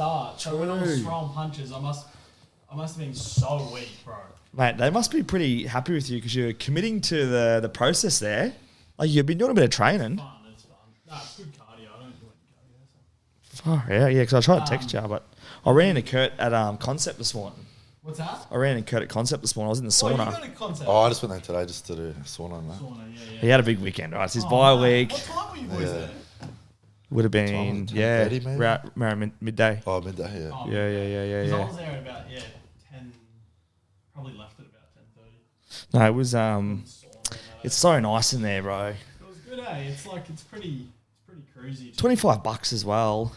start. So when I was throwing punches, I must have been so weak, bro. Mate, they must be pretty happy with you because you're committing to the process there. Like, you've been doing a bit of training. It's fun. No, it's good cardio. I don't do any cardio. So. Oh, yeah, because I tried to text you, but I ran into Kurt at Concept this morning. What's that? I ran into Kurt at Concept this morning. I was in the Oh, you sauna. got a concept? I just went there today just to do sauna and that. He had a big weekend, right? It's his bye week. What time were you boys there? Would have been, 10:30 maybe? around midday. Oh, midday, yeah. Oh, Yeah. 'Cause I was there at about 10. Probably left at about 10:30. No, it was it's so nice in there, bro. It was good, eh? It's pretty cruisy. $25 as well.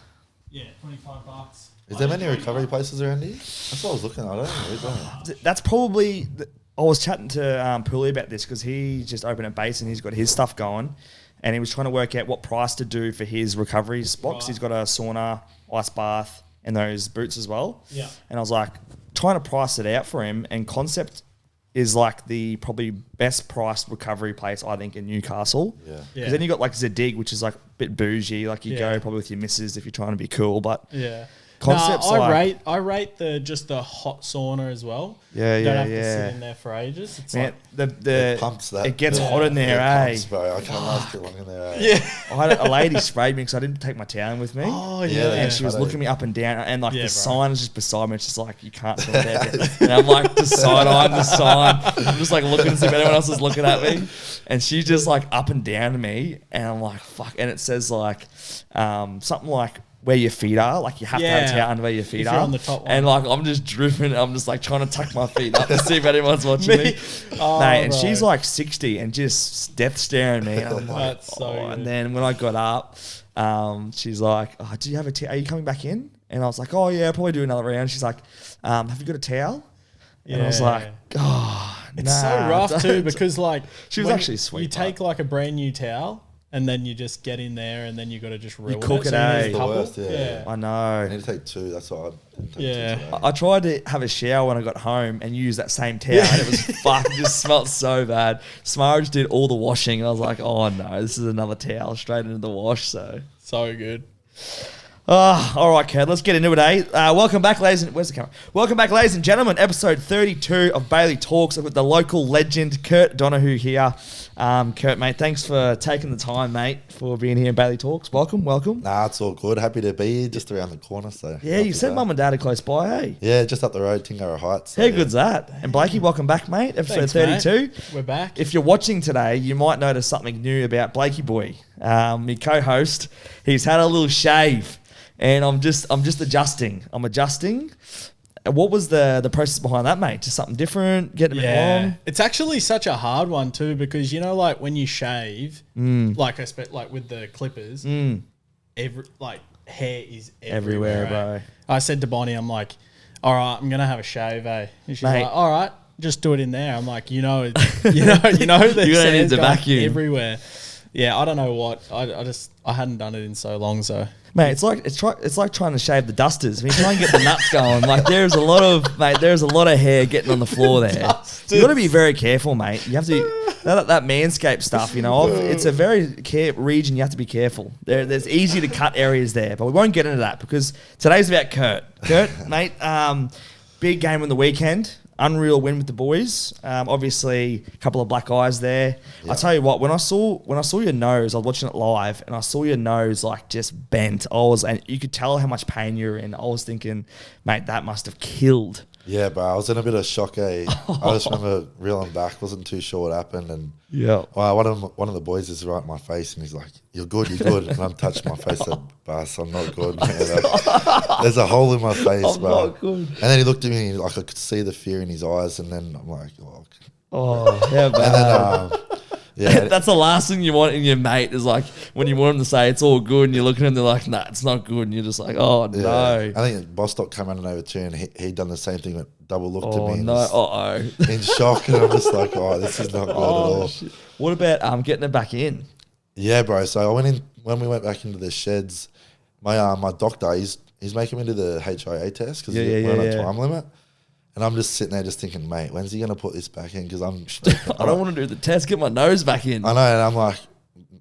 Yeah, $25. Is there many recovery places around here? That's what I was looking at. I don't know. Is there? That's probably. I was chatting to Pooley about this because he just opened a base and he's got his stuff going, and he was trying to work out what price to do for his recovery box. Right. He's got a sauna, ice bath, and those boots as well. Yeah. And I was like trying to price it out for him, and Concept is like the probably best priced recovery place I think in Newcastle. Yeah. Because then you got like Zadig, which is like a bit bougie. Like you Yeah. go probably with your missus if you're trying to be cool, but Yeah. Concept's I like- rate the hot sauna as well. Yeah, you don't yeah, have to yeah. sit in there for ages. It's man, like It pumps that. it gets Yeah. hot in there, It eh? pumps, bro. I can't last too long in there, eh? yeah. I had a lady sprayed me because I didn't take my towel with me. Oh Yeah, And she was I looking me up and down, and like Yeah, the bro. sign is just beside me. It's just like, you can't film there. And I'm like, just side eyeing the sign. I'm just like looking to see if anyone else is looking at me. And she's just like up and down to me. And I'm like, fuck. And it says like something like where your feet are. Like you have to have a Yeah. towel under where your feet If are. you're on the top one. And like, I'm just dripping. I'm just like trying to tuck my feet up to see if anyone's watching me. Oh, Mate, and bro. she's like 60 and just death staring at me. And I'm like, That's so oh. And good. then when I got up, she's like, oh, do you have a towel? Are you coming back in? And I was like, oh yeah, I'll probably do another round. She's like, have you got a towel? And I was Yeah. like, oh, It's so rough too because like She was when actually sweet, You take like a brand new towel and then you just get in there and then you got to just ruin cook it, So you need eh? a It's the couple. worst, yeah. I know. I need to take two. That's why I didn't take Yeah. two today. I tried to have a shower when I got home and use that same towel, and it was fuck. It just smelled so bad. Smara just did all the washing, and I was like, "Oh no, this is another towel straight into the wash." So, So good. all right, Kurt, let's get into it, eh? Welcome back, ladies and where's the camera? Welcome back, ladies and gentlemen. Episode 32 of Bailey Talks. I've got the local legend Kurt Donoghue here. Kurt, mate, thanks for taking the time, mate, for being here in Bailey Talks. Welcome. Nah, it's all good. Happy to be here, just around the corner. So Yeah, you said mum and dad are close by, hey? Yeah, just up the road, Tingara Heights. So, How yeah. good's that? And Blakey, welcome back, mate. Episode Thanks, 32. mate. We're back. If you're watching today, you might notice something new about Blakey Boy, my co-host. He's had a little shave, and I'm just adjusting. I'm adjusting. What was the process behind that, mate? Just something different, getting a bit long. It's actually such a hard one too because you know, like when you shave, like I spent like with the clippers, every like hair is everywhere, Everywhere, bro. I said to Bonnie, I'm like, all right, I'm gonna have a shave, eh? And she's Mate. like, all right, just do it in there. I'm like, you know, there's You're gonna need sand's to going vacuum. everywhere. Yeah, I don't know what. I hadn't done it in so long, so. Mate, it's like trying to shave the dusters. When you try and get the nuts going, like there's a lot of hair getting on the floor there. You got to be very careful, mate. You have to that manscape stuff. You know, it's a very region. You have to be careful. There's easy to cut areas there, but we won't get into that because today's about Kurt. Kurt, mate, big game on the weekend. Unreal win with the boys. Obviously, a couple of black eyes there. Yeah. I tell you what, when I saw your nose, I was watching it live, and I saw your nose like just bent. And you could tell how much pain you were in. I was thinking, mate, that must have killed. Yeah, bro. I was in a bit of shock, eh? I just remember reeling back. Wasn't too sure what happened. And one of the boys is right in my face, and he's like, you're good. And I'm touching my face. I said, Bas, I'm not good, man. There's a hole in my face, I'm bro. not good. And then he looked at me, and like I could see the fear in his eyes. And then I'm like, Oh, how bad. And then, yeah. That's the last thing you want in your mate is like when you want them to say it's all good and you're looking at them, they're like, nah, it's not good. And you're just like, oh, Yeah. no. I think Bostock came running over too, and he'd done the same thing, but double looked at Oh, me and no. was Uh-oh. in shock, and I'm just like, oh, this is not good at all. Shit. What about getting it back in? Yeah, bro. So I went in when we went back into the sheds. My doctor, he's making me do the HIA test because we're on a time limit, and I'm just sitting there just thinking, mate, when's he gonna put this back in? Because I don't want to do the test, get my nose back in. I know, and I'm like,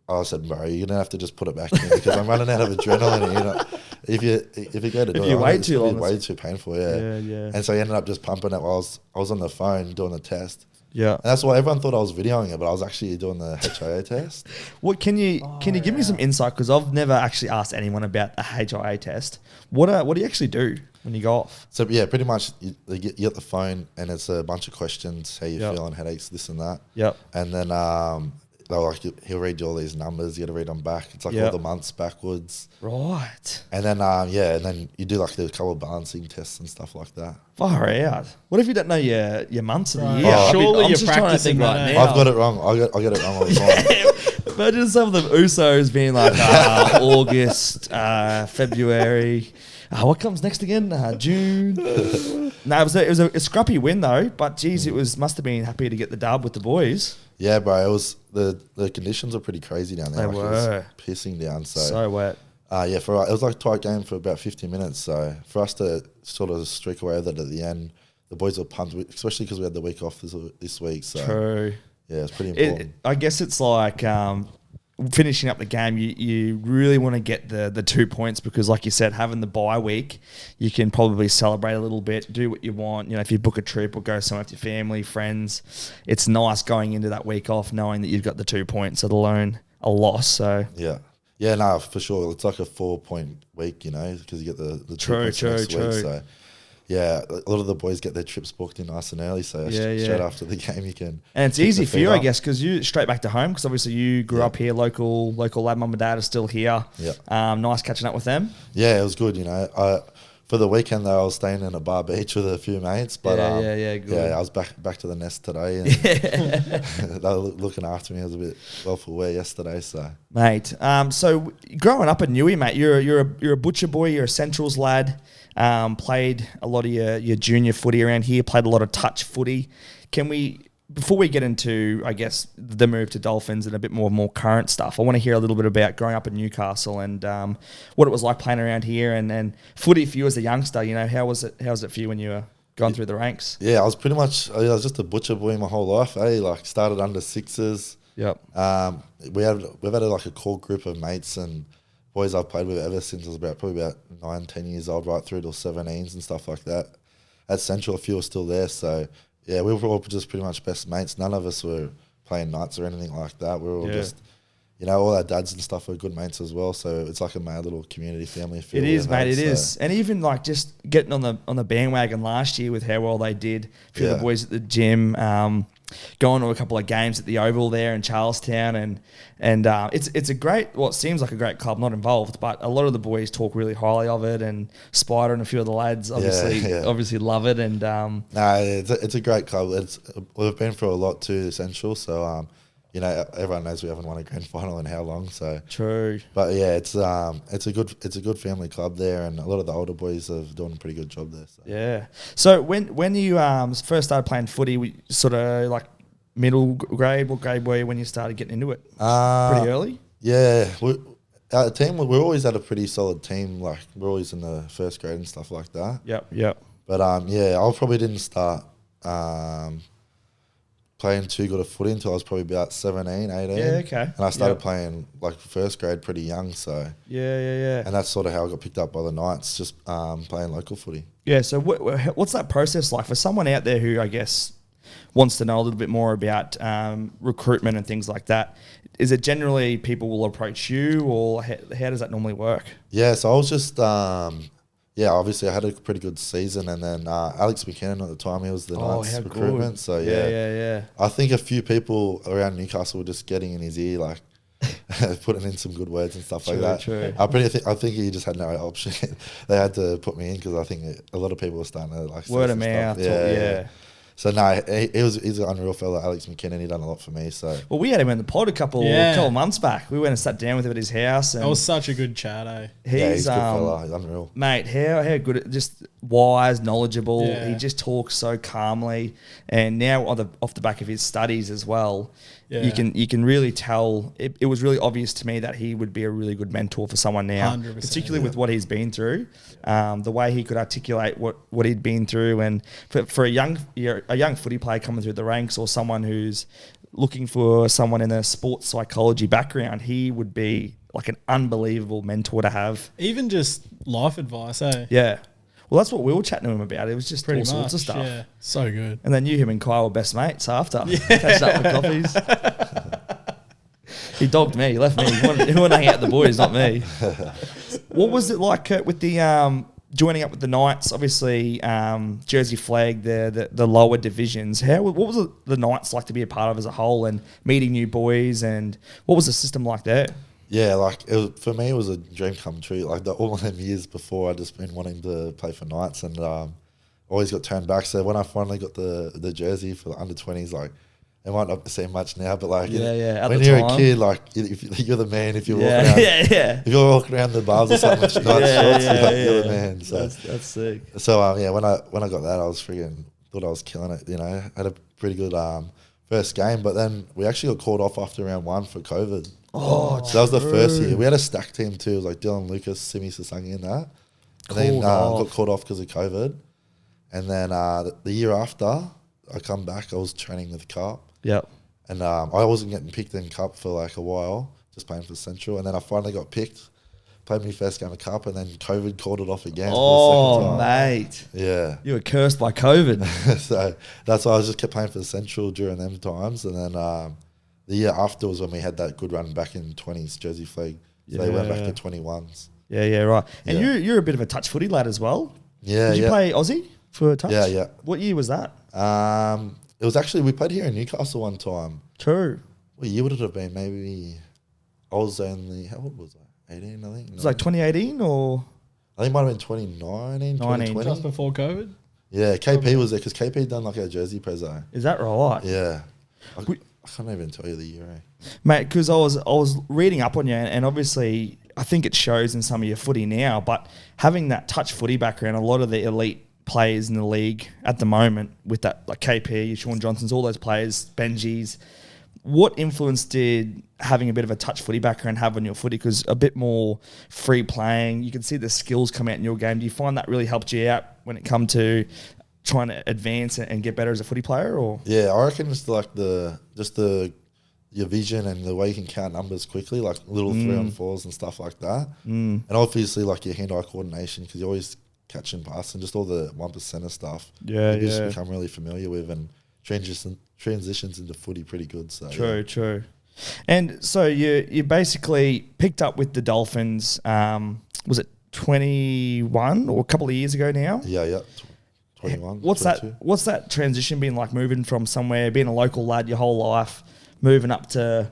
I said, bro, you're gonna have to just put it back in because I'm running out of adrenaline. if you go to do you it, wait it's too gonna be long, way too painful. Yeah. Yeah. And so I ended up just pumping it while I was on the phone doing the test. Yeah. And that's why everyone thought I was videoing it, but I was actually doing the HIA test. What can you give me some insight? Because I've never actually asked anyone about a HIA test. What do you actually do when you go off? So yeah, pretty much you get the phone and it's a bunch of questions: how you feeling, headaches, this and that. Yep. And then he'll read you all these numbers. You got to read them back. It's like all the months backwards. Right. And then and then you do like a couple of balancing tests and stuff like that. Far out. What if you don't know your months of the year? Yeah, surely I'm you're just trying to practicing think that, right eh? now. I've got it wrong. I get it wrong all the time. Imagine some of the Usos being like August, February. What comes next again? June. No, it was a scrappy win though. But geez, must have been happy to get the dub with the boys. Yeah, bro. It was the conditions were pretty crazy down there. They It were was pissing down. So wet. it was like a tight game for about 50 minutes. So for us to sort of streak away with it at the end, the boys were pumped, especially because we had the week off this week. So True. Yeah, it's pretty important. I guess it's like finishing up the game. You really want to get the 2 points because, like you said, having the bye week, you can probably celebrate a little bit, do what you want. You know, if you book a trip or go somewhere with your family, friends, it's nice going into that week off knowing that you've got the 2 points, let alone a loss. So yeah, no, for sure. It's like a 4 point week, you know, because you get the 2 points next week. So yeah, a lot of the boys get their trips booked in nice and early, so straight after the game you can. And it's easy for you, I guess, because you straight back to home, because obviously you grew up here, local lad, mum and dad are still here. Yeah. Nice catching up with them. Yeah, it was good, you know. For the weekend though, I was staying in a bar beach with a few mates, but good. I was back to the nest today, and they were looking after me. I was a bit well for wear yesterday, so mate. So growing up in Newey, mate, you're a butcher boy, you're a Centrals lad. Played a lot of your junior footy around here. Played a lot of touch footy. Before we get into, I guess, the move to Dolphins and a bit more current stuff, I want to hear a little bit about growing up in Newcastle and what it was like playing around here and footy for you as a youngster. You know, how was it for you when you were going through the ranks? Yeah, I was just a butcher boy my whole life. Like started under sixes. Yep. We've had like a core group of mates and boys I've played with ever since I was probably about 9-10 years old, right through to 17s and stuff like that. At Central, a few were still there, so yeah, we were all just pretty much best mates. None of us were playing nights or anything like that. We were all just, you know, all our dads and stuff were good mates as well. So it's like a mad little community family feel. It is, mate. It is, and even like just getting on the bandwagon last year with how well they did. A few of the boys at the gym. Going to a couple of games at the Oval there in Charlestown, and it's a great, it seems like a great club, not involved, but a lot of the boys talk really highly of it, and Spider and a few of the lads obviously love it, and it's a great club. We've been through a lot too, Central, so you know, everyone knows we haven't won a grand final in how long, so true. But yeah, it's a good family club there, and a lot of the older boys have done a pretty good job there. So. Yeah. So when you first started playing footy, we sort of like middle grade, what grade were you when you started getting into it? Pretty early. Yeah, our team we always had a pretty solid team. Like we're always in the first grade and stuff like that. Yep. But I probably didn't start playing too good of footy until I was probably about 17, 18. Yeah, okay. And I started playing like first grade pretty young, so. Yeah. And that's sort of how I got picked up by the Knights, just playing local footy. Yeah, so what's that process like for someone out there who, I guess, wants to know a little bit more about recruitment and things like that? Is it generally people will approach you, or how does that normally work? Yeah, so I was just... obviously I had a pretty good season, and then Alex McKinnon at the time, he was the Knights recruitment. Good. So yeah. I think a few people around Newcastle were just getting in his ear, like putting in some good words and stuff like that. True. I think he just had no option. They had to put me in because I think a lot of people were starting to like word of mouth. Yeah. So no, he's an unreal fella, Alex McKinnon. He done a lot for me. So we had him in the pod a couple of months back. We went and sat down with him at his house. And that was such a good chat, eh? He's a good fella. He's unreal, mate. How good? Just wise, knowledgeable. Yeah. He just talks so calmly. And now off the back of his studies as well, you can really tell. It was really obvious to me that he would be a really good mentor for someone now, particularly with what he's been through. The way he could articulate what he'd been through, and for a young footy player coming through the ranks, or someone who's looking for someone in a sports psychology background, he would be like an unbelievable mentor to have. Even just life advice, eh? Yeah. Well, that's what we were chatting to him about. It was just all sorts of stuff. Yeah, so good. And then him and Kyle were best mates after. Yeah. Catching up with coffees. He dogged me. He left me. He wanted to hang out with the boys, not me. What was it like, Kurt, with the joining up with the Knights? Obviously, Jersey Flag, the lower divisions. What was the Knights like to be a part of as a whole, and meeting new boys, and what was the system like there? Yeah, like for me, it was a dream come true. Like all of them years before, I'd just been wanting to play for Knights, and always got turned back. So when I finally got the jersey for the under-20s, like, it might not seem much now, but like, when you're a kid, like, if you're the man. If you're walking around, if you're walking around the bars or something with Knights shorts, you're the man. So that's sick. So when I got that, I was thought I was killing it. You know, had a pretty good first game, but then we actually got called off after round 1 for COVID. Oh, so that was the first year. We had a stack team too. It was like Dylan Lucas, Simi Sasangi and that. And then got called off because of COVID. And then the year after, I come back, I was training with Cup. Yep. And I wasn't getting picked in Cup for like a while, just playing for Central. And then I finally got picked, played my first game of Cup, and then COVID called it off again. Oh, for the second time. mate. Yeah. You were cursed by COVID. So that's why I just kept playing for Central during them times. And then the year after was when we had that good run back in 20s, Jersey Flag. So they went back to 21s. Yeah, right. And you're a bit of a touch footy lad as well. Yeah, Did you play Aussie for touch? Yeah. What year was that? It was actually, we played here in Newcastle one time. True. What year would it have been? Maybe I was only, how old was I? 18, I think. It was like 2018 or? I think it might have been 2019, 2020. Just before COVID? Yeah, KP was there because KP done like our jersey prezzo. Is that right? Yeah. I can't even tell you the year, eh? Mate, because I was reading up on you, and obviously I think it shows in some of your footy now, but having that touch footy background, a lot of the elite players in the league at the moment with that, like KP, Sean Johnson's, all those players, Benji's, what influence did having a bit of a touch footy background have on your footy? Because a bit more free playing, you can see the skills come out in your game. Do you find that really helped you out when it come to trying to advance and get better as a footy player? Or yeah, I reckon it's like your vision and the way you can count numbers quickly, like little 3-on-4s and stuff like that. And obviously like your hand-eye coordination, because you're always catching pass and just all the 1%er stuff. You just become really familiar with, and transitions into footy pretty good. So True. And so you basically picked up with the Dolphins, was it 21 or a couple of years ago now? Yeah. 21. What's 22. What's that transition been like, moving from somewhere, being a local lad your whole life, moving up to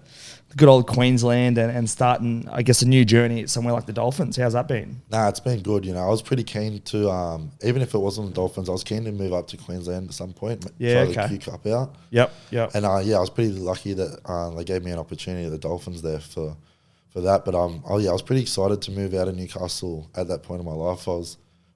good old Queensland and starting, I guess, a new journey at somewhere like the Dolphins? How's that been? Nah, it's been good. You know, I was pretty keen to, even if it wasn't the Dolphins, I was keen to move up to Queensland at some point. Yeah, try the Q Cup out. Yep. And I was pretty lucky that they gave me an opportunity at the Dolphins there for that. But I was pretty excited to move out of Newcastle at that point in my life.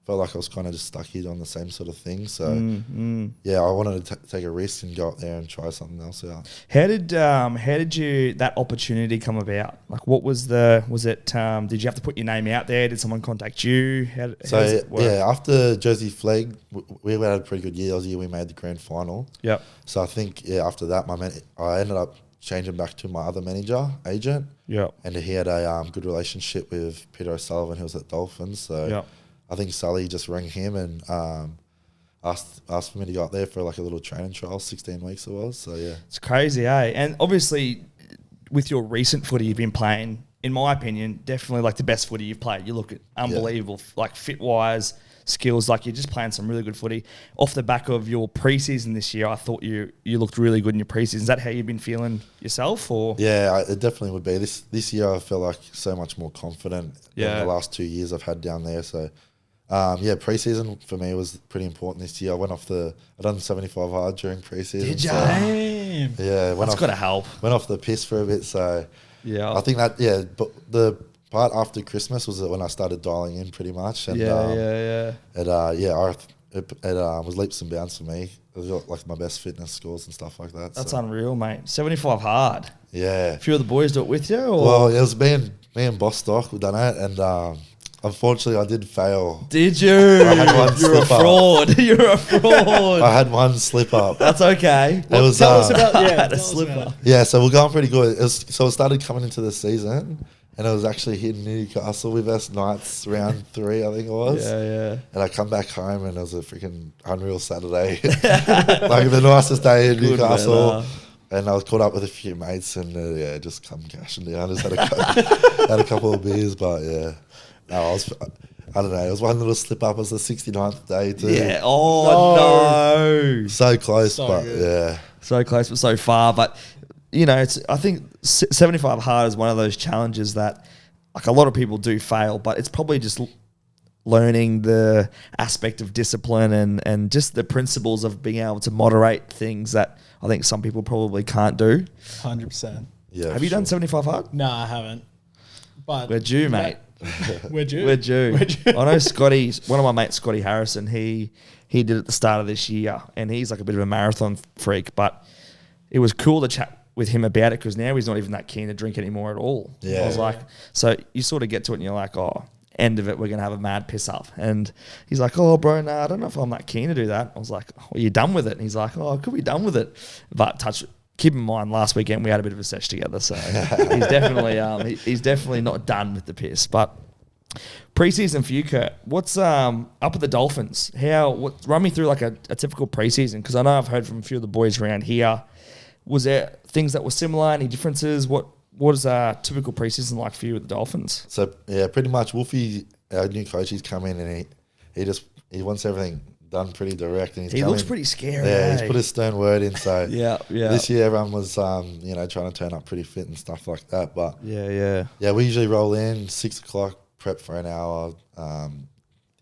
Felt like I was kind of just stuck here on the same sort of thing. So, I wanted to take a risk and go up there and try something else out. How did that opportunity come about? Like, what was did you have to put your name out there? Did someone contact you? How does it work? After Jersey Flag, we had a pretty good year. That was the year we made the grand final. Yep. So I think, after that, I ended up changing back to my other manager, agent. Yep. And he had a good relationship with Peter O'Sullivan, who was at Dolphins. So, yep. I think Sully just rang him and asked for me to go up there for like a little training trial, 16 weeks it was. So, yeah. It's crazy, eh? And obviously, with your recent footy you've been playing, in my opinion, definitely like the best footy you've played. You look at unbelievable, like fit-wise, skills, like you're just playing some really good footy. Off the back of your preseason this year, I thought you looked really good in your preseason. Is that how you've been feeling yourself? Or yeah, it definitely would be. This year I feel like so much more confident than the last 2 years I've had down there. So, preseason for me was pretty important this year. I done 75 hard during preseason. Did you? So, yeah, that's got to help. Went off the piss for a bit. So yeah, I think that but the part after Christmas was when I started dialing in pretty much. And it was leaps and bounds for me. It was like my best fitness scores and stuff like that. That's unreal, mate. 75 hard. Yeah. A few of the boys do it with you? Or? Well, it was me and Bostock who done it, and unfortunately, I did fail. Did you? I had one You're a fraud. You're a fraud. I had one slip up. That's okay. Tell us about a slip up. Yeah, so we're going pretty good. So it started coming into the season, And it was actually in Newcastle with us Knights round 3, I think it was. Yeah. And I come back home and it was a freaking unreal Saturday. Like the nicest day in Newcastle. And I was caught up with a few mates and just come cashing down. Just had a couple of beers, but yeah. No, I don't know. It was one little slip up. It was the 69th day too. Yeah. Oh, no. So close, So but good. yeah. So close, but so far. But, you know, I think 75 hard is one of those challenges that, like, a lot of people do fail, but it's probably just learning the aspect of discipline and just the principles of being able to moderate things that I think some people probably can't do. 100%. Yeah. Have you done 75 hard? No, I haven't. But We're due, mate. We're due. We're due. I know Scotty, one of my mates, Scotty Harrison, he did it at the start of this year, and he's like a bit of a marathon freak, but it was cool to chat with him about it because now he's not even that keen to drink anymore at all. Yeah. I was like, so you sort of get to it and you're like, oh, end of it, we're going to have a mad piss up. And he's like, oh, bro, nah, I don't know if I'm that keen to do that. I was like, oh, you're done with it? And he's like, oh, I could be done with it. But keep in mind, last weekend we had a bit of a sesh together, so he's definitely not done with the piss. But preseason for you, Kurt, what's up at the Dolphins? Run me through like a typical preseason, because I know I've heard from a few of the boys around here. Was there things that were similar? Any differences? What is typical preseason like for you with the Dolphins? So yeah, pretty much Wolfie, our new coach, he's come in and he wants everything done pretty direct, and he looks pretty scary. Yeah, he's put his stern word in. So yeah. This year everyone was trying to turn up pretty fit and stuff like that. But yeah. We usually roll in 6 o'clock, prep for an hour.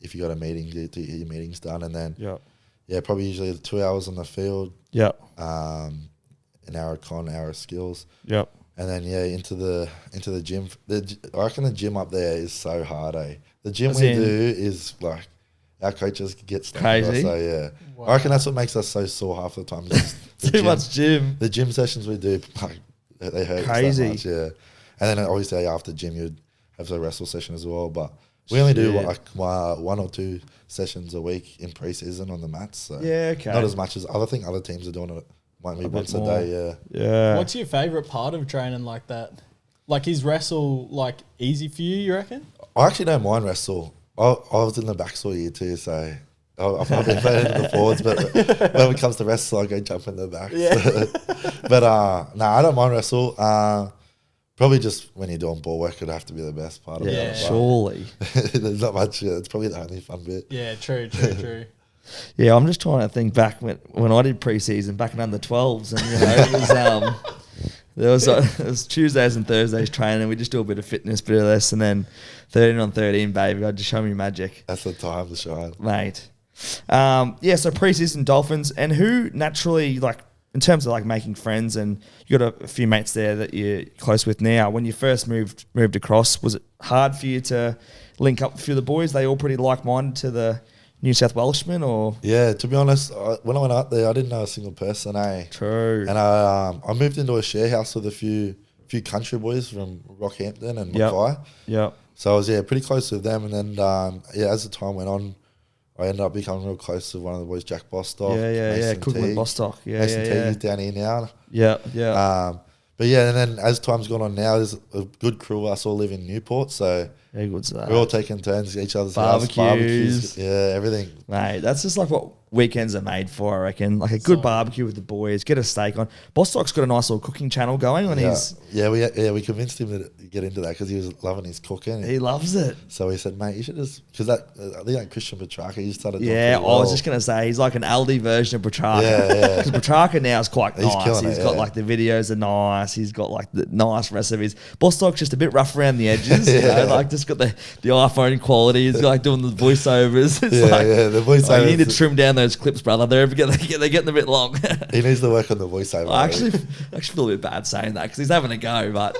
If you got a meeting, get your meetings done, and then probably usually 2 hours on the field. An hour con, hour of skills. Yep. And then into the gym. I reckon the gym up there is so hard. The gym do is like our coaches get stuff. Crazy. So yeah, Wow. I reckon that's what makes us so sore half the time. Too much gym. The gym sessions we do, like, they hurt Crazy. us so much. Yeah, and then obviously after gym you'd have the wrestle session as well. But we only do like 1 or 2 sessions a week in preseason on the mats. So not as much as I think other teams are doing it. Might be once a day, Yeah. What's your favourite part of training like that? Like, is wrestle like easy for you reckon? I actually don't mind wrestle. I was in the backs all year too, so I've been playing in the forwards, but when it comes to wrestle, I go jump in the backs. Yeah. But I don't mind wrestle. Probably just when you're doing ball work, it'd have to be the best part of it. Yeah. Surely. There's not much. It's probably the only fun bit. Yeah, true. Yeah, I'm just trying to think back when I did preseason back in under 12s, and it was Tuesdays and Thursdays training. We just do a bit of fitness, bit of this, and then 13 on 13, baby. I'd just show me magic. That's the time to shine, mate. So preseason Dolphins, and who naturally, like, in terms of like making friends, and you got a few mates there that you're close with now. When you first moved across, was it hard for you to link up with a few of the boys? They all pretty like-minded to the New South Welshmen, or? Yeah, to be honest, when I went out there, I didn't know a single person, True. And I moved into a share house with a few country boys from Rockhampton and Mackay. Yep. So I was pretty close with them, and then as the time went on, I ended up becoming real close to one of the boys, Jack Bostock. Cookman Bostock. Mason T, he's down here now. Yeah. But yeah, and then as time's gone on now, there's a good crew of us all live in Newport, so very good to that. We're all taking turns at each other's barbecues. Yeah, everything. Mate, that's just like what weekends are made for, I reckon. Like a good barbecue with the boys, get a steak on. Bostock's got a nice little cooking channel going on his. We convinced him to get into that because he was loving his cooking. He loves it. So he said, mate, you should just, because I think that Christian Petrarca, he started doing I was just going to say, he's like an Aldi version of Petrarca. Yeah. Because Petrarca now is quite He's nice. He's got like the videos are nice. He's got like the nice recipes. Bostock's just a bit rough around the edges, like just got the iPhone quality. He's like doing the voiceovers. It's the voiceovers. You need to trim down those clips, brother. They're getting a bit long. He needs to work on the voiceover. I actually feel a bit bad saying that because he's having a go, but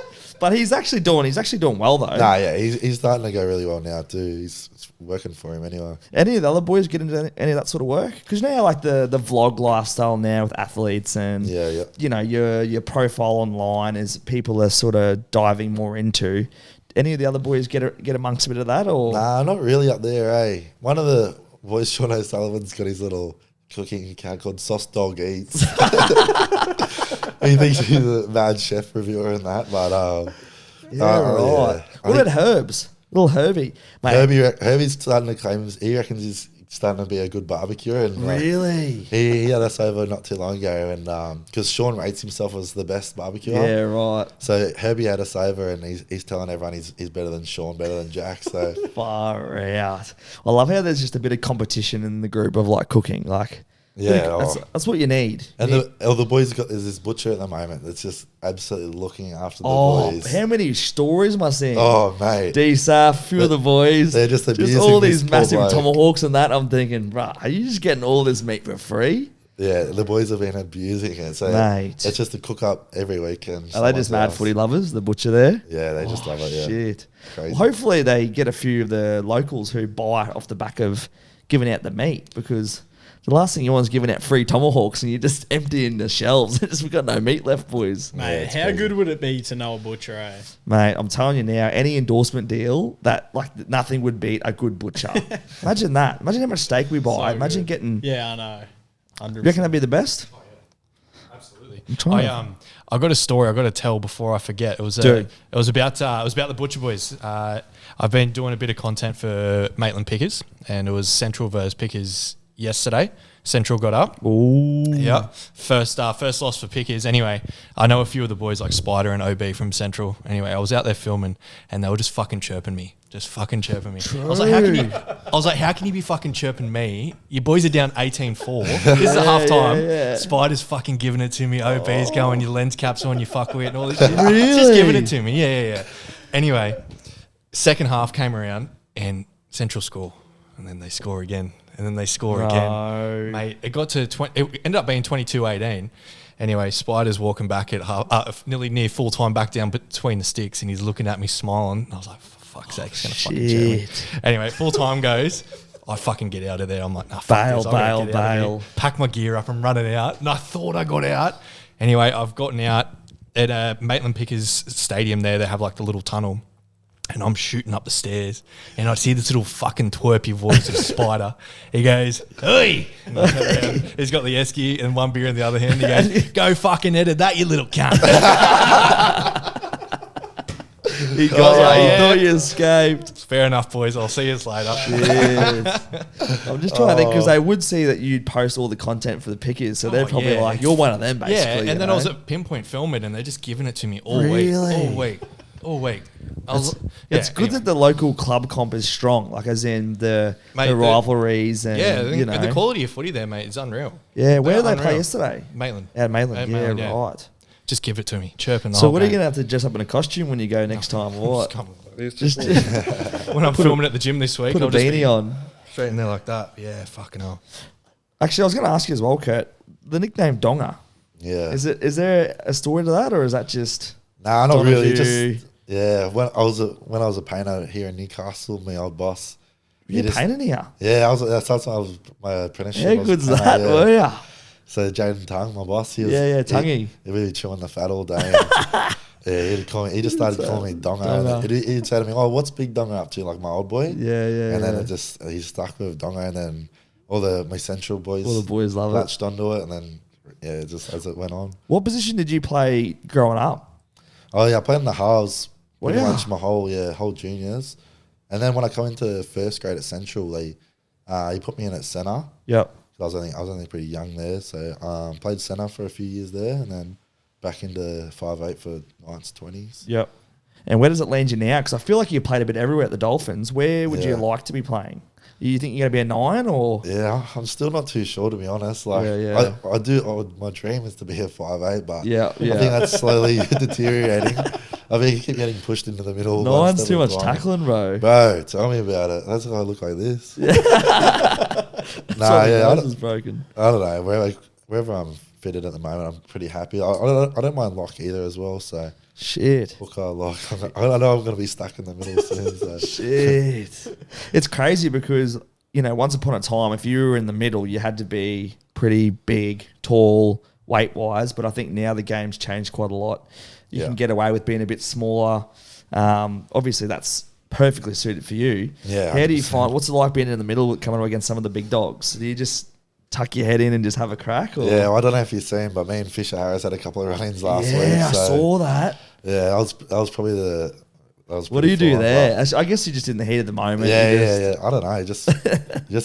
he's actually doing well though. He's starting to go really well now too. It's working for him anyway. Any of the other boys get into any of that sort of work? Because now like the vlog lifestyle now with athletes and your profile online is people are sort of diving more into. Any of the other boys get amongst a bit of that or? Nah, not really up there. One of the boys, Sean O'Sullivan's got his little cooking account called Sauce Dog Eats. He thinks he's a mad chef reviewer and that, but Yeah, right. Yeah. What about Herbs? Little Herbie. Mate, Herbie's starting to claim, he reckons he's starting to be a good barbecuer. And really? He had us over not too long ago, and because Sean rates himself as the best barbecuer. Yeah, right. So Herbie had us over, and he's telling everyone he's better than Sean, better than Jack. So far out. I love how there's just a bit of competition in the group of like cooking. Like, yeah, that's what you need. And the boys there's this butcher at the moment that's just absolutely looking after the boys. How many stories am I seeing? Oh, mate. DSAF, a few of the boys. They're just abusing all these massive bloke. tomahawks and that. I'm thinking, bruh, are you just getting all this meat for free? Yeah, the boys have been abusing it. So mate, it's just a cook up every weekend. Are they just mad footy lovers, the butcher there? Yeah, they just love it, yeah. Shit. Crazy. Well, hopefully they get a few of the locals who buy off the back of giving out the meat, because the last thing you want is giving out free tomahawks and you're just emptying the shelves. We've got no meat left, boys. Mate, how good would it be to know a butcher, eh? Mate, I'm telling you now, any endorsement deal, that like nothing would beat a good butcher. Imagine that. Imagine how much steak we buy. So Imagine good. getting... Yeah, I know. 100%. You reckon that'd be the best? Oh, yeah. Absolutely. I got a story I got to tell before I forget. It was about the Butcher Boys. I've been doing a bit of content for Maitland Pickers, and it was Central versus Pickers yesterday. Central got up. Ooh. Yeah. First loss for Pickers. Anyway, I know a few of the boys like Spider and OB from Central. Anyway, I was out there filming and they were just fucking chirping me. True. I was like, how can you be fucking chirping me? Your boys are down 18-4. This is at half time. Yeah. Spider's fucking giving it to me. OB's going, your lens caps on, you fuckwit, and all this shit. Really? Just giving it to me. Yeah. Anyway, second half came around and Central score. And then they score again. And then they score again. Mate, it got to it ended up being 22-18. Anyway, Spider's walking back at nearly near full time back down between the sticks, and he's looking at me smiling. I was like, for fuck's sake, he's going to fucking jail me. Anyway, full time goes. I fucking get out of there. I'm like, nah, fuck this. Bail. Pack my gear up. I'm running out. And I thought I got out. Anyway, I've gotten out at Maitland Pickers Stadium there. They have like the little tunnel. And I'm shooting up the stairs, and I see this little fucking twerpy voice of Spider. He goes, "Hey!" And I turn around. He's got the esky and one beer in the other hand. He goes, "Go fucking edit that, you little cunt." He got you. Thought you escaped. Fair enough, boys. I'll see you later. Yes. I'm just trying to think, because they would see that you'd post all the content for the Pickers, so they're probably like, you're one of them, basically. Yeah, and then I was at Pinpoint filming, and they're just giving it to me all week. It's good that the local club comp is strong, like as in the rivalries and the quality of footy there, mate, is unreal. Yeah, where did they play yesterday? Maitland. Maitland, right. Just give it to me, chirping the So whole what are you game. going to have to dress up in a costume when you go next time, or what? When I'm filming at the gym this week, Put a beanie on. Straight in there like that. Yeah, fucking hell. Actually, I was going to ask you as well, Kurt, the nickname Donga. Yeah. Is there a story to that, or is that just... Nah, not Donoghoe? really. Just... Yeah, when I was a painter here in Newcastle, my old boss. You're painting here? Yeah, that's my apprenticeship. How good's that, were ya? So Jaden Tung, my boss, he was Tungy. He really chewing the fat all day. And, he just started calling me Donga. And he'd say to me, "Oh, what's Big Donga up to?" Like my old boy. Yeah. And then he stuck with Donga, and then my Central boys, all the boys love latched onto it, and then just as it went on. What position did you play growing up? Oh yeah, I played in the halves. Pretty much my whole juniors, and then when I come into first grade at Central, he put me in at centre. Yep. I was only pretty young there, so played centre for a few years there, and then back into 5'8" for 9s, 20s. Yep. And where does it land you now? Because I feel like you played a bit everywhere at the Dolphins. Where would you like to be playing? You think you're going to be a 9 or? Yeah, I'm still not too sure, to be honest. Like, I do. My dream is to be a 5'8", but I think that's slowly deteriorating. I mean, you keep getting pushed into the middle. 9's too much tackling, bro. Bro, tell me about it. That's why I look like this. Is broken. I don't know. Wherever I'm fitted at the moment, I'm pretty happy. I don't mind lock either as well. So shit. Hook or lock. I know I'm going to be stuck in the middle soon. So. Shit. It's crazy because, once upon a time, if you were in the middle, you had to be pretty big, tall, weight-wise. But I think now the game's changed quite a lot. You can get away with being a bit smaller. Obviously, that's perfectly suited for you. Yeah. How do you find, what's it like being in the middle coming up against some of the big dogs? Do you just tuck your head in and just have a crack? Or? Yeah, well, I don't know if you've seen, but me and Fisher Harris had a couple of run-ins last week. Yeah, I saw that. Yeah, that was probably the. What do you do there? I guess you're just in the heat of the moment. Yeah. I don't know. Just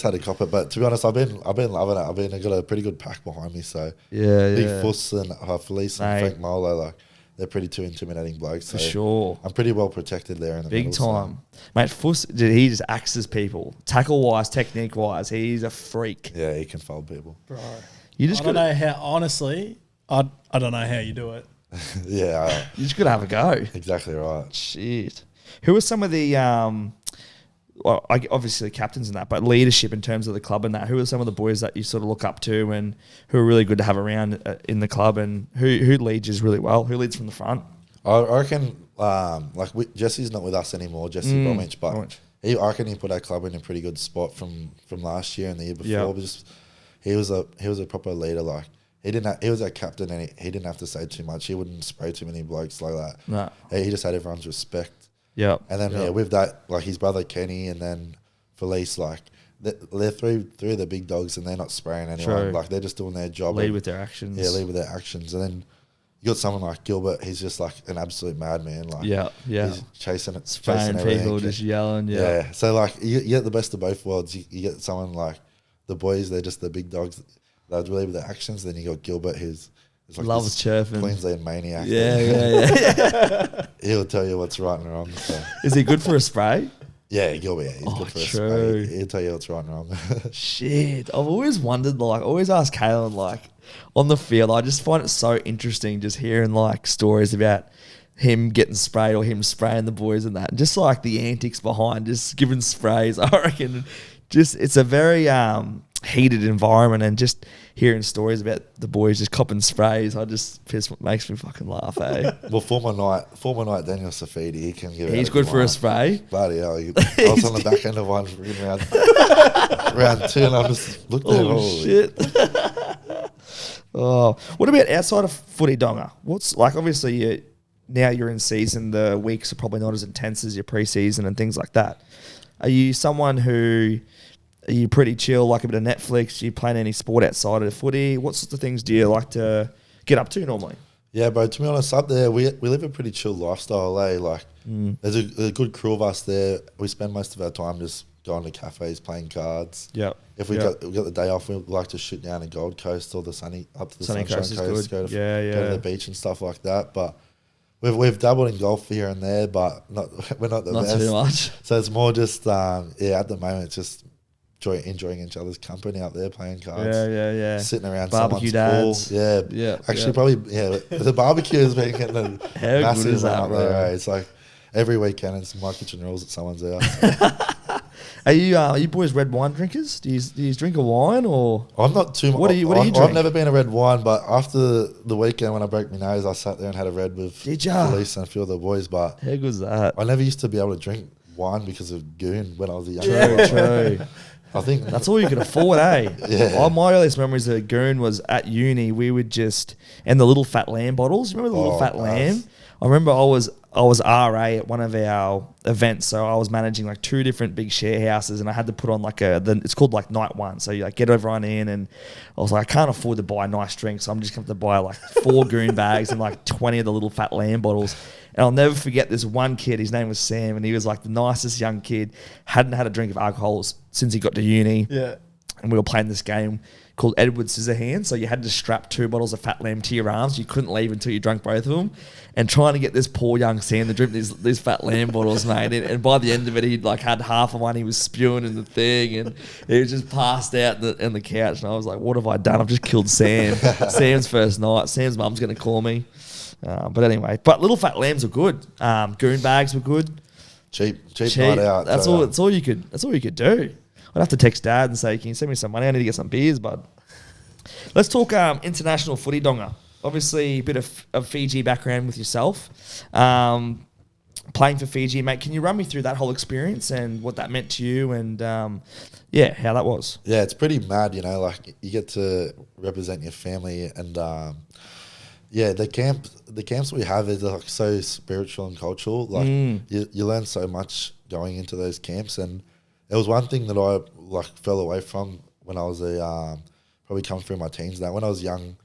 had to cop it. But to be honest, I've been loving it. I've got a pretty good pack behind me. So Big Fuss and Felice and Frank Molo, like they're pretty two intimidating blokes. So for sure. I'm pretty well protected there in the big middle, time. So. Mate, Fuss, he just axes people. Tackle wise, technique wise, he's a freak. Yeah, he can fold people. Bro. You just I don't know how. Honestly, I don't know how you do it. Yeah, you just gotta have a go. Exactly right. Shit. Who are some of the well, obviously the captains and that, but leadership in terms of the club and that? Who are some of the boys that you sort of look up to and who are really good to have around in the club, and who leads you really well? Who leads from the front? I reckon Jesse's not with us anymore, Jesse Bromwich, but I reckon he put our club in a pretty good spot from last year and the year before. Just, he was a proper leader. Like he was our captain, and he didn't have to say too much. He wouldn't spray too many blokes like that. No. He just had everyone's respect. Yeah. And then with that, like his brother Kenny and then Felice, like they're three of the big dogs, and they're not spraying anyone. True. Like they're just doing their job. Lead with their actions. Yeah, lead with their actions. And then you got someone like Gilbert. He's just like an absolute madman. Like he's chasing people, just yelling. Yeah. So like you get the best of both worlds. You get someone like the boys. They're just the big dogs. They're really with their actions. Then you got Gilbert, who's like loves chirping. Queensland maniac. Yeah. He'll tell you what's right and wrong. So. Is he good for a spray? Yeah, Gilbert. Yeah, he's good for a spray. He'll tell you what's right and wrong. Shit. I've always wondered, like, always asked Kalen, like, on the field, I just find it so interesting just hearing, like, stories about him getting sprayed or him spraying the boys and that. Just, like, the antics behind just giving sprays. I reckon just it's a very heated environment, and just hearing stories about the boys just copping sprays, makes me fucking laugh, eh? Well, former night Daniel Safidi, he can give it. He's good for a spray. Bloody hell. I was on the back end of one round 2, and I just looked at shit. What about outside of footy, Donga? What's like, obviously now you're in season, the weeks are probably not as intense as your pre-season and things like that. Are you someone who... Are you pretty chill, like a bit of Netflix? Do you play any sport outside of footy? What sorts of things do you like to get up to normally? Yeah, bro, to be honest, up there, we live a pretty chill lifestyle, eh? Like, there's a good crew of us there. We spend most of our time just going to cafes, playing cards. Yeah. If we got the day off, we like to shoot down to Gold Coast or up to the Sunny Sunshine Coast. Go to the beach and stuff like that. But we've dabbled in golf here and there, but we're not the best. Not too much. So it's more just, at the moment, it's just enjoying each other's company out there, playing cards. Yeah. Sitting around barbecue someone's pool. Yeah. Actually, probably, the barbecue has been getting a massive run up there. It's like every weekend it's my kitchen rules at someone's house. Are you boys red wine drinkers? Do you drink a wine, or? I'm not too much. What do you drink? I've never been a red wine, but after the weekend when I broke my nose, I sat there and had a red with Felice and a few of the boys. But how good's that? I never used to be able to drink wine because of goon when I was a young boy. True. I think that's all you could afford, eh? Yeah. My earliest memories of goon was at uni. We would and the little fat lamb bottles. Remember the little fat lamb? I remember I was RA at one of our events, so I was managing like 2 different big share houses, and I had to put on like it's called like night one. So you like get everyone in, and I was like, I can't afford to buy nice drinks, so I'm just going to buy like 4 goon bags and like 20 of the little fat lamb bottles. And I'll never forget this one kid. His name was Sam, and he was like the nicest young kid. Hadn't had a drink of alcohol since he got to uni. Yeah. And we were playing this game called Edward Scissorhands. So you had to strap 2 bottles of fat lamb to your arms. You couldn't leave until you drank both of them. And trying to get this poor young Sam to drink these fat lamb bottles, mate. And by the end of it, he'd like had half of one. He was spewing in the thing, and he was just passed out in the couch. And I was like, what have I done? I've just killed Sam. Sam's first night. Sam's mum's going to call me. But anyway, little fat lambs were good. Goon bags were good. Cheap night out. That's all you could do. I'd have to text Dad and say, can you send me some money? I need to get some beers, bud. Let's talk international footy, Donga. Obviously, a bit of Fiji background with yourself. Playing for Fiji, mate. Can you run me through that whole experience and what that meant to you, and how that was? Yeah, it's pretty mad, like you get to represent your family, and the camps we have is like so spiritual and cultural. Like you learn so much going into those camps, and it was one thing that I like fell away from when I was probably coming through my teens. Now, when I was young,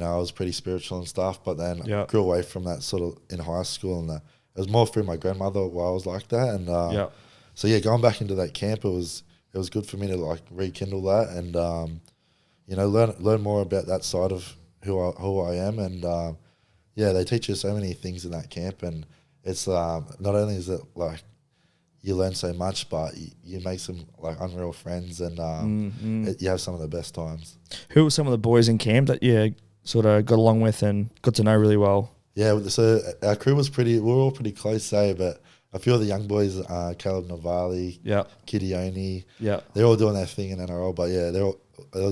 I was pretty spiritual and stuff. But then I grew away from that sort of in high school, and it was more through my grandmother why I was like that. And so going back into that camp, it was good for me to like rekindle that and learn more about that side of who I am. And they teach you so many things in that camp, and it's not only is it like you learn so much, but you make some like unreal friends, and you have some of the best times. Who were some of the boys in camp that you sort of got along with and got to know really well? Yeah, so our crew was we were all pretty close, but a few of the young boys, Caleb Navali, Kidioni, they're all doing their thing in NRL. But they're all,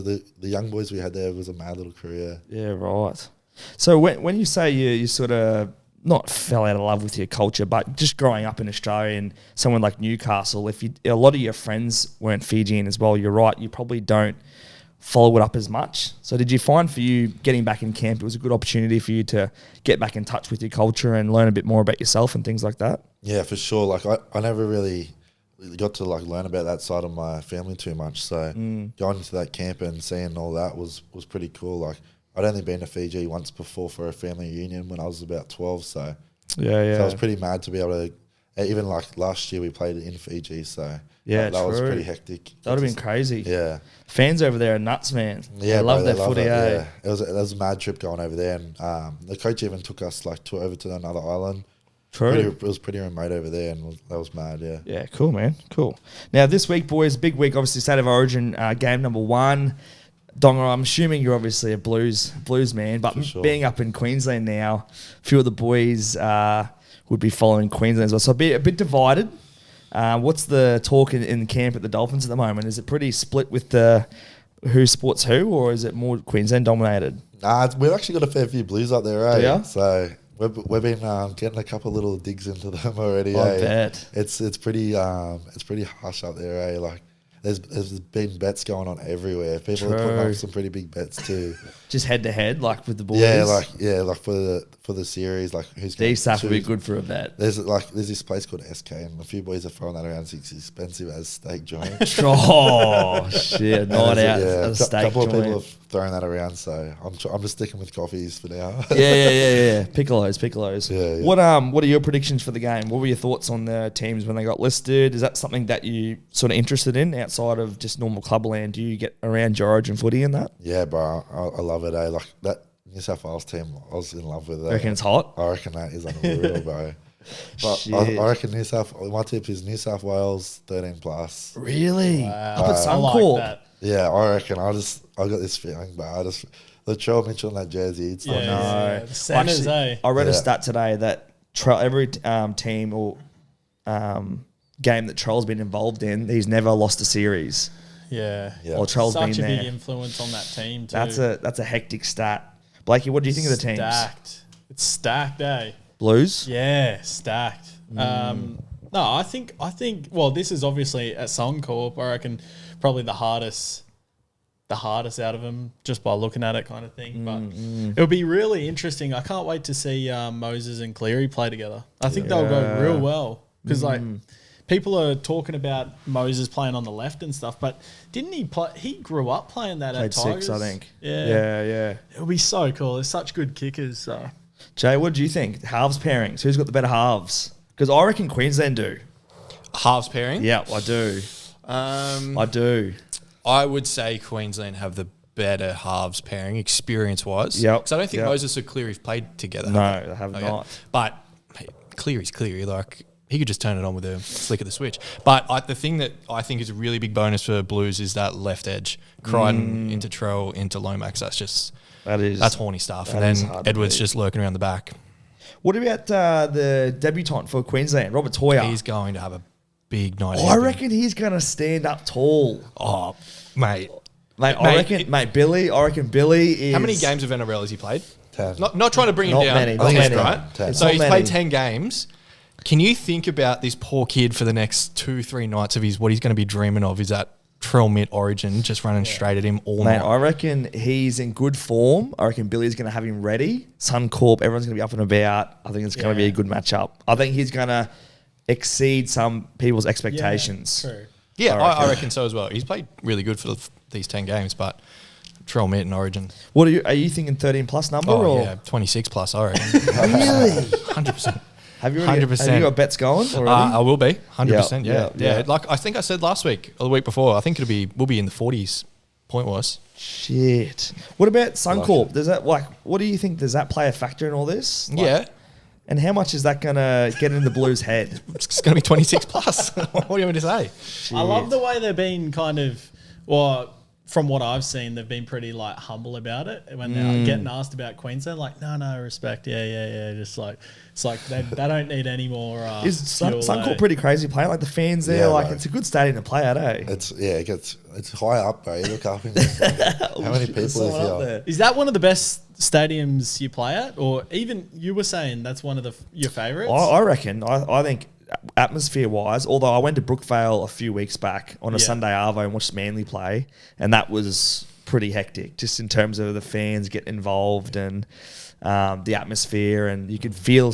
the young boys we had there was a mad little crew. Yeah, right. So when you say you sort of not fell out of love with your culture, but just growing up in Australia and someone like Newcastle, a lot of your friends weren't Fijian as well, you're right, you probably don't follow it up as much. So did you find for you getting back in camp, it was a good opportunity for you to get back in touch with your culture and learn a bit more about yourself and things like that? Yeah, for sure. Like I never really got to like learn about that side of my family too much. So going into that camp and seeing all that was pretty cool. Like I'd only been to Fiji once before for a family reunion when I was about 12. So so I was pretty mad to be able to. Even like last year we played in Fiji, so that was pretty hectic. That would have been crazy. Yeah, fans over there are nuts, man. Yeah, they love their footy. Yeah, it was a mad trip going over there, and the coach even took us like over to another island. It was pretty remote over there, and that was mad. Yeah, cool, man, cool. Now this week, boys, big week. Obviously, State of Origin game number 1. Donoghoe, I'm assuming you're obviously a blues man, but being up in Queensland now, a few of the boys would be following Queensland as well. So a bit divided. What's the talk in camp at the Dolphins at the moment? Is it pretty split with who sports who, or is it more Queensland dominated? Nah, we've actually got a fair few blues up there, eh? Yeah. So we've been getting a couple little digs into them already. I bet. It's pretty harsh up there, eh? Like there's been bets going on everywhere. People are putting up some pretty big bets too. Just head to head, like with the boys. Like for the series, like who's going these stuff would be good for a bet. There's this place called SK, and a few boys are throwing that around. It's expensive as steak joint. Oh shit! Night out as a steak couple joint. of people have thrown that around, so I'm just sticking with coffees for now. Yeah. Piccolos. Yeah. What are your predictions for the game? What were your thoughts on the teams when they got listed? Is that something that you sort of interested in outside of just normal clubland? Do you get around your Origin footy in that? Yeah, bro, I love it. Like that New South Wales team, I was in love with it. I reckon it's hot. I reckon that is unreal, bro. But I reckon my tip is New South Wales 13+. Really? Wow. Up at I Suncorp. like that. Yeah, I reckon I got this feeling, but Latrell Mitchell in that jersey. It's like The centers, I read a stat today that every team or game that Troll's been involved in, he's never lost a series. Yeah. Well, Troll's Such been a there. big influence on that team too. That's a hectic stat. Blakey, what do you think of the teams? Stacked. It's stacked, eh? Blues? Yeah, stacked. No, I think. Well, this is obviously at Suncorp. I reckon probably the hardest out of them, just by looking at it, kind of thing. But it'll be really interesting. I can't wait to see Moses and Cleary play together. I think they'll go real well because people are talking about Moses playing on the left and stuff, but didn't he play? He grew up playing that at Tigers. 6, I think. Yeah. It'll be so cool. They're such good kickers. So. Jay, what do you think? Halves pairings. Who's got the better halves? Because I reckon Queensland do. Halves pairing? Yeah, I do. I do. I would say Queensland have the better halves pairing experience-wise. Yep. Because I don't think Moses or Cleary've played together. No, they have not. But mate, Cleary's Cleary. Like, he could just turn it on with a flick of the switch. But the thing that I think is a really big bonus for Blues is that left edge. Crichton into Trell into Lomax. That's horny stuff. And then Edwards just lurking around the back. What about the debutant for Queensland, Robert Toyer? He's going to have a big night. I reckon he's going to stand up tall. Oh, mate. I reckon Billy is... How many games of NRL has he played? 10. Not trying to bring him down. Many, I think many. that's right. 10. So he's played 10 games. Can you think about this poor kid for the next 2-3 nights of what he's going to be dreaming of is that Trell mid Origin just running straight at him all night. I reckon he's in good form. I reckon Billy's going to have him ready. Suncorp, everyone's going to be up and about. I think it's going to be a good matchup. I think he's going to exceed some people's expectations. Yeah, true. Yeah, I reckon so as well. He's played really good for these 10 games, but Trell Mitt and Origin. What are you thinking 13 plus number? Or? Yeah, 26 plus, I reckon. Really? 100%. Have you got bets going already? I will be 100%. Yeah. Yeah. Like I think I said last week or the week before, I think we'll be in the 40s point wise. Shit. What about Suncorp? Does that what do you think? Does that play a factor in all this? Yeah. And how much is that gonna get in the Blues' head? It's going to be 26 plus. What do you want me to say? Shit. I love the way they've been kind of, well, from what I've seen, they've been pretty like humble about it when they're getting asked about Queensland. Like, no, respect, yeah. Just like it's like they don't need any more. Is Suncorp pretty crazy playing? Like the fans there, it's a good stadium to play at, eh? It's high up, bro. You look up and how many people is here? Is that one of the best stadiums you play at, or even you were saying that's one of your favourites? I reckon. I think atmosphere-wise, although I went to Brookvale a few weeks back on a Sunday arvo and watched Manly play, and that was pretty hectic, just in terms of the fans getting involved and the atmosphere, and you could feel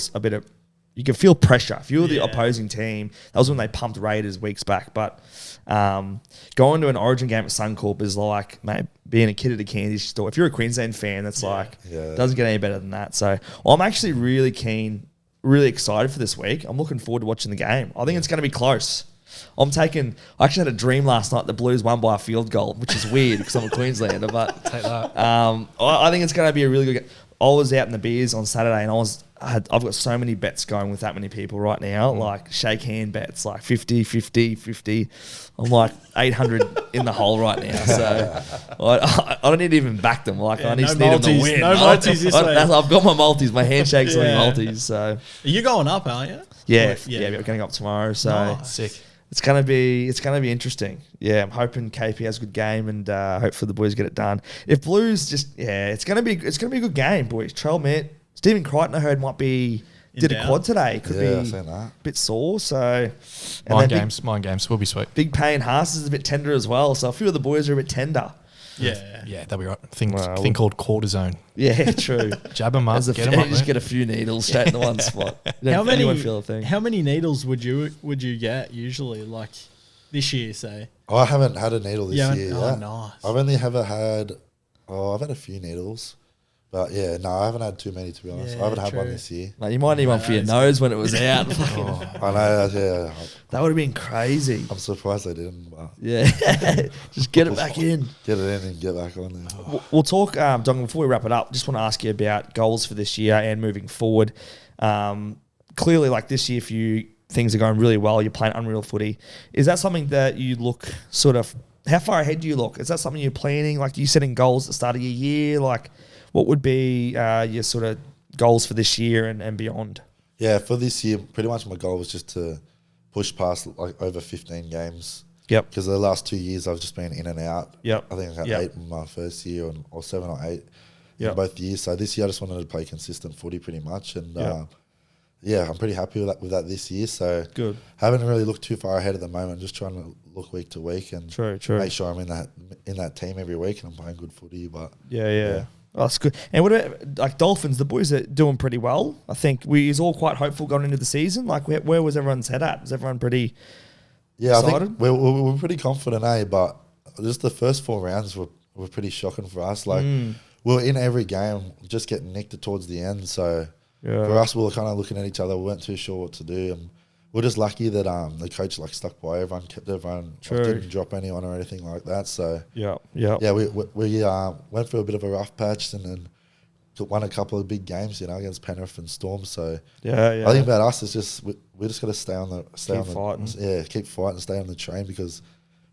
pressure. If you were the opposing team, that was when they pumped Raiders weeks back, but going to an Origin game at Suncorp is like, mate, being a kid at a candy store. If you're a Queensland fan, that's doesn't get any better than that. So I'm actually really keen, really excited for this week. I'm looking forward to watching the game. I think it's going to be close. I actually had a dream last night the Blues won by a field goal, which is weird because I'm a Queenslander, but take that. I think it's going to be a really good game. I was out in the beers on Saturday and I've got so many bets going with that many people right now, like shake hand bets, like 50, 50, 50. I'm like 800 in the hole right now. So I don't need to even back them. Like I just need them to win. No multis this week. I've got my multis, my handshakes on my multis. So are you going up, aren't you? Yeah, we're going up tomorrow. So sick. It's gonna be interesting. Yeah, I'm hoping KP has a good game and hopefully the boys get it done. If Blues it's gonna be a good game, boys. Trell Mitt, Stephen Crichton, I heard did a quad today. Could be a bit sore. So mind games will be sweet. Big Payne Haas is a bit tender as well. So a few of the boys are a bit tender. Yeah, that'll be right. Thing called cortisone. Yeah, true. Jab them up. Just get a few needles straight in the one spot. How many needles would you get usually? Like this year, say. I haven't had a needle this year. Oh, nice. I've only ever had. I've had a few needles. But I haven't had too many, to be honest. I haven't had one this year. Like, you might need one for your nose when it was out. I know, that would have been crazy. I'm surprised I didn't. But just get it back in. Get it in and get back on there. We'll talk, Dong, before we wrap it up, just want to ask you about goals for this year and moving forward. Clearly, like this year for you, things are going really well. You're playing unreal footy. Is that something that you look sort of, how far ahead do you look? Is that something you're planning? Like, are you setting goals at the start of your year? Like, what would be your sort of goals for this year and beyond? Yeah, for this year, pretty much my goal was just to push past like over 15 games. Yep. Because the last 2 years I've just been in and out. Yep. I think I had 8 in my first year or 7 or 8 in both years. So this year I just wanted to play consistent footy pretty much. And I'm pretty happy with that this year. So good. Haven't really looked too far ahead at the moment. Just trying to look week to week and make sure I'm in that team every week and I'm playing good footy. But Oh, that's good. And what about like Dolphins? The boys are doing pretty well. I think we is all quite hopeful going into the season. Like where was everyone's head at? Was everyone pretty excited? I think we're pretty confident, But just the first 4 rounds were pretty shocking for us. Like we were in every game, just getting nicked towards the end. So for us, we were kind of looking at each other. We weren't too sure what to do. And we're just lucky that the coach like stuck by everyone, kept everyone, didn't drop anyone or anything like that. So we went through a bit of a rough patch and then won a couple of big games, against Penrith and Storm. So I think about us, it's just we just got to keep fighting, stay on the train because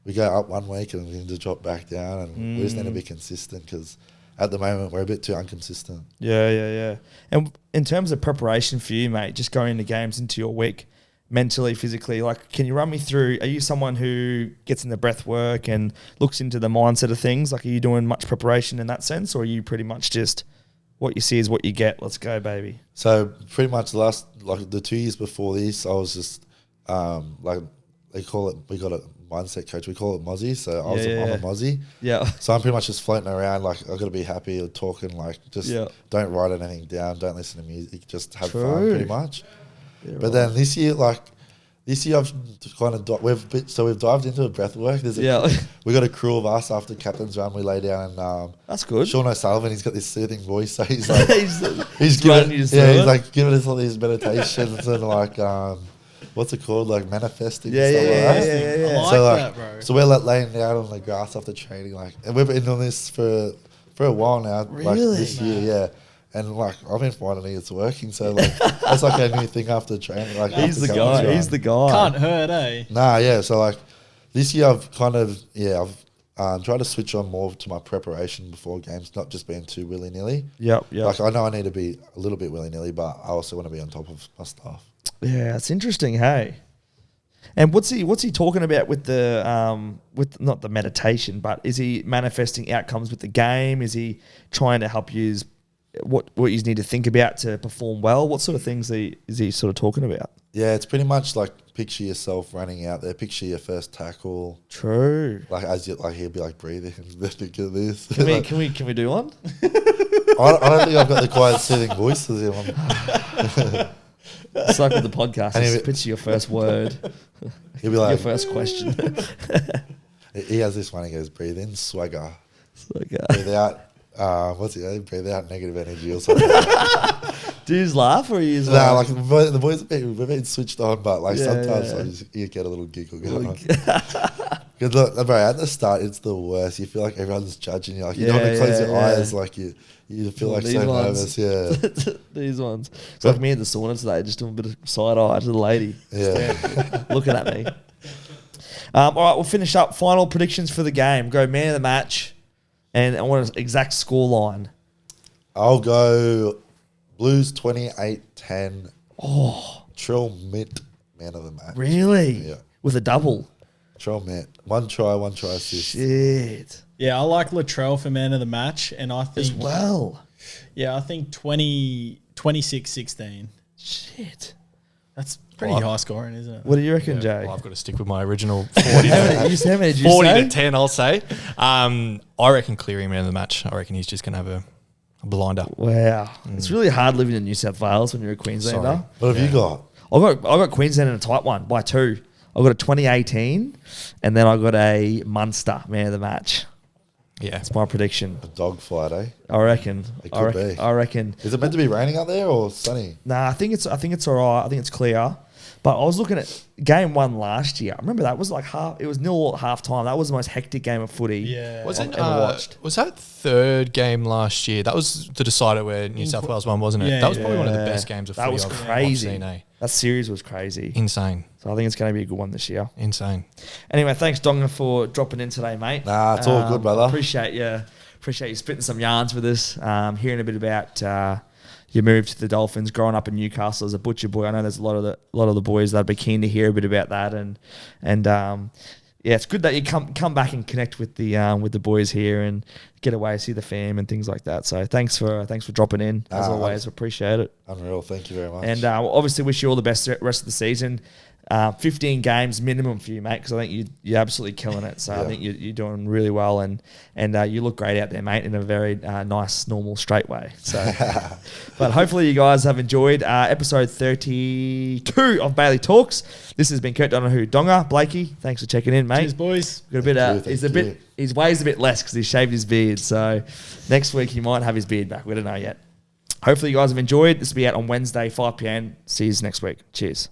we go up one week and we need to drop back down, and we just need to be consistent because at the moment we're a bit too inconsistent. Yeah. And in terms of preparation for you, mate, just going into games into your week, mentally, physically, like, can you run me through, are you someone who gets in the breath work and looks into the mindset of things? Like, are you doing much preparation in that sense, or are you pretty much just what you see is what you get? Let's go, baby. So pretty much the 2 years before this, I was just we got a mindset coach, we call it Mozzie. So I'm a Mozzie. Yeah. So I'm pretty much just floating around, like, I've got to be happy or talking, like, just don't write anything down, don't listen to music, just have fun pretty much. Yeah, but then this year, like, This year I've kind of we've dived into a breath work. We got a crew of us after captain's run. We lay down and that's good. Sean O'Sullivan, he's got this soothing voice, so he's like he's giving us all these meditations and like what's it called, like manifesting. Yeah. I like so that, bro. So we're like laying down on the grass after training, like, and we've been doing this for a while now. Really? Like this year, yeah. And like I've been finding it's working, so like that's like a new thing after training. Like he's the guy. He's the guy. Can't hurt, eh? Nah, yeah. So like this year I've kind of I've tried to switch on more to my preparation before games, not just being too willy nilly. Yep. Like I know I need to be a little bit willy nilly, but I also want to be on top of my stuff. Yeah, it's interesting. Hey, and what's he talking about with the with not the meditation, but is he manifesting outcomes with the game? Is he trying to help you? What you need to think about to perform well? What sort of things is he sort of talking about? Yeah, it's pretty much like picture yourself running out there. Picture your first tackle. True. Like he'll be like breathing. Think of this. Can we do one? I don't think I've got the quiet soothing voice as him. It's like with the podcast. Just picture your first word. He'll be like your first question. He has this one. He goes, breathe in, swagger. Swagger. Breathe out. What's it? Breathe out negative energy or something. Do you laugh or you? Nah, like the boys we've been switched on, but like sometimes you get a little giggle going on. Because look, bro, at the start it's the worst. You feel like everyone's judging you. Like you don't want to close your eyes. Like you feel like so nervous. Yeah, these ones. It's like me in the sauna today, just doing a bit of side eye to the lady. Yeah, looking at me. All right, we'll finish up. Final predictions for the game. Go man of the match. And I want an exact score line. I'll go Blues 28-10. Oh. Trill Mitt, man of the match. Really? Yeah. With a double? Trill Mitt. One try assist. Shit. Yeah, I like Latrell for man of the match. And I think... As well? Yeah, I think 26-16. Shit. That's pretty high scoring, isn't it? What do you reckon, Jay? Well, I've got to stick with my original 40 to 10, I'll say. I reckon Cleary man of the match. I reckon he's just going to have a blinder. Wow. It's really hard living in New South Wales when you're a Queenslander. Sorry. What have you got? I got Queensland in a tight one by 2. I got a 2018 and then I got a Munster man of the match. Yeah. That's my prediction. A dogfight, eh? I reckon. It could be. I reckon. Is it meant to be raining out there or sunny? Nah, I think it's all right. I think it's clear. But I was looking at game 1 last year. I remember that was like it was 0 at half time. That was the most hectic game of footy. Yeah. Was it? Ever watched. Was that third game last year? That was the decider where New South Wales won, wasn't it? Yeah, that was probably one of the best games of footy. That was crazy. I've seen, eh? That series was crazy. Insane. So I think it's going to be a good one this year. Insane. Anyway, thanks Donga for dropping in today, mate. Nah, it's all good, brother. Appreciate you spitting some yarns with us. Hearing a bit about your move to the Dolphins, growing up in Newcastle as a butcher boy. I know there's a lot of the boys that'd be keen to hear a bit about that, and yeah, it's good that you come back and connect with the boys here and get away, see the fam and things like that. So thanks for dropping in as always. Appreciate it. Unreal. Thank you very much. And obviously wish you all the best rest of the season. 15 games minimum for you, mate, because I think you're absolutely killing it. So I think you're doing really well, and you look great out there, mate, in a very nice, normal, straight way. So, but hopefully you guys have enjoyed episode 32 of Bailey Talks. This has been Kurt Donoghue. Donga, Blakey, thanks for checking in, mate. Cheers, boys. Got a bit. His weighs a bit less because he shaved his beard. So next week he might have his beard back. We don't know yet. Hopefully you guys have enjoyed. This will be out on Wednesday, 5 p.m. See you next week. Cheers.